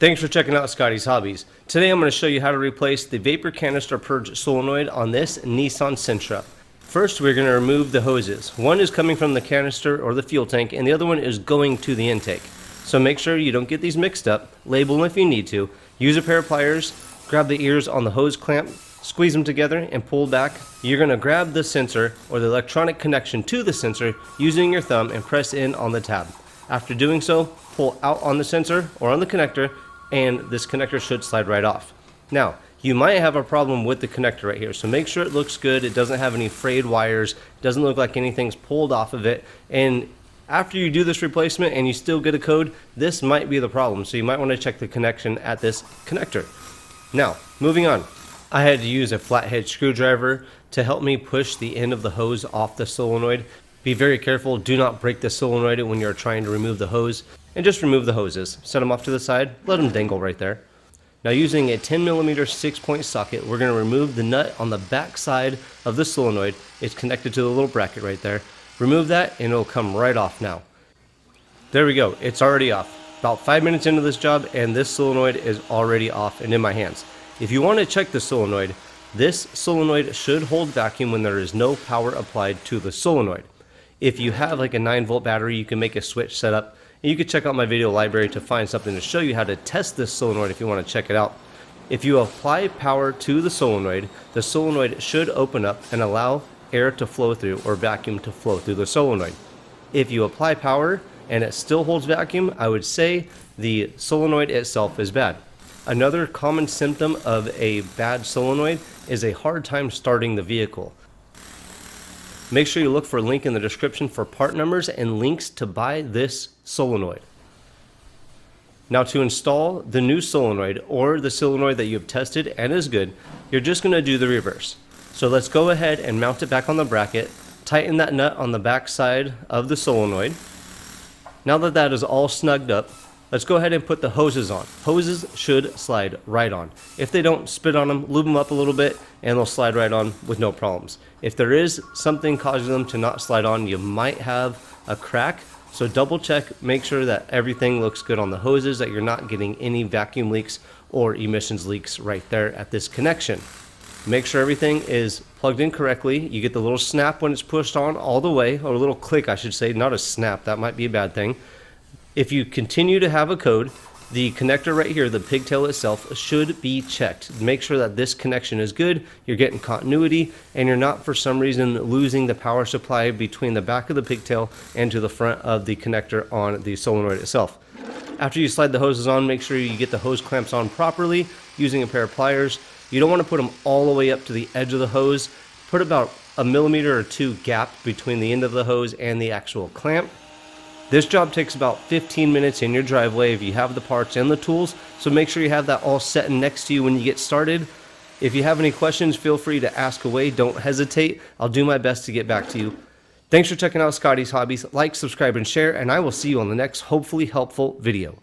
Thanks for checking out Scotty's Hobbies. Today I'm going to show you how to replace the vapor canister purge solenoid on this Nissan Sentra. First, we're going to remove the hoses. One is coming from the canister or the fuel tank, and the other one is going to the intake. So make sure you don't get these mixed up. Label them if you need to. Use a pair of pliers, grab the ears on the hose clamp, squeeze them together and pull back. You're going to grab the sensor or the electronic connection to the sensor using your thumb and press in on the tab. After doing so, pull out on the sensor or on the connector, and this connector should slide right off. Now, you might have a problem with the connector right here, so make sure it looks good. It doesn't have any frayed wires. It doesn't look like anything's pulled off of it. And after you do this replacement and you still get a code, this might be the problem. So you might want to check the connection at this connector. Now, moving on. I had to use a flathead screwdriver to help me push the end of the hose off the solenoid. Be very careful. Do not break the solenoid when you're trying to remove the hose. And just remove the hoses. Set them off to the side. Let them dangle right there. Now, using a 10mm 6-point socket, we're going to remove the nut on the back side of the solenoid. It's connected to the little bracket right there. Remove that and it'll come right off now. There we go. It's already off. About 5 minutes into this job and this solenoid is already off and in my hands. If you want to check the solenoid, this solenoid should hold vacuum when there is no power applied to the solenoid. If you have like a 9-volt battery, you can make a switch setup. And you can check out my video library to find something to show you how to test this solenoid if you want to check it out. If you apply power to the solenoid should open up and allow air to flow through or vacuum to flow through the solenoid. If you apply power and it still holds vacuum, I would say the solenoid itself is bad. Another common symptom of a bad solenoid is a hard time starting the vehicle. Make sure you look for a link in the description for part numbers and links to buy this solenoid. Now, to install the new solenoid or the solenoid that you have tested and is good, you're just going to do the reverse. So let's go ahead and mount it back on the bracket, tighten that nut on the back side of the solenoid. Now that that is all snugged up, let's go ahead and put the hoses on. Hoses should slide right on. If they don't, spit on them, lube them up a little bit, and they'll slide right on with no problems. If there is something causing them to not slide on, you might have a crack. So double check, make sure that everything looks good on the hoses, that you're not getting any vacuum leaks or emissions leaks right there at this connection. Make sure everything is plugged in correctly. You get the little snap when it's pushed on all the way, or a little click I should say, not a snap, that might be a bad thing. If you continue to have a code, the connector right here, the pigtail itself, should be checked. Make sure that this connection is good, you're getting continuity, and you're not for some reason losing the power supply between the back of the pigtail and to the front of the connector on the solenoid itself. After you slide the hoses on, make sure you get the hose clamps on properly using a pair of pliers. You don't want to put them all the way up to the edge of the hose. Put about 1 millimeter or 2 gap between the end of the hose and the actual clamp. This job takes about 15 minutes in your driveway if you have the parts and the tools, so make sure you have that all set next to you when you get started. If you have any questions, feel free to ask away. Don't hesitate. I'll do my best to get back to you. Thanks for checking out Scotty's Hobbies. Like, subscribe, and share, and I will see you on the next hopefully helpful video.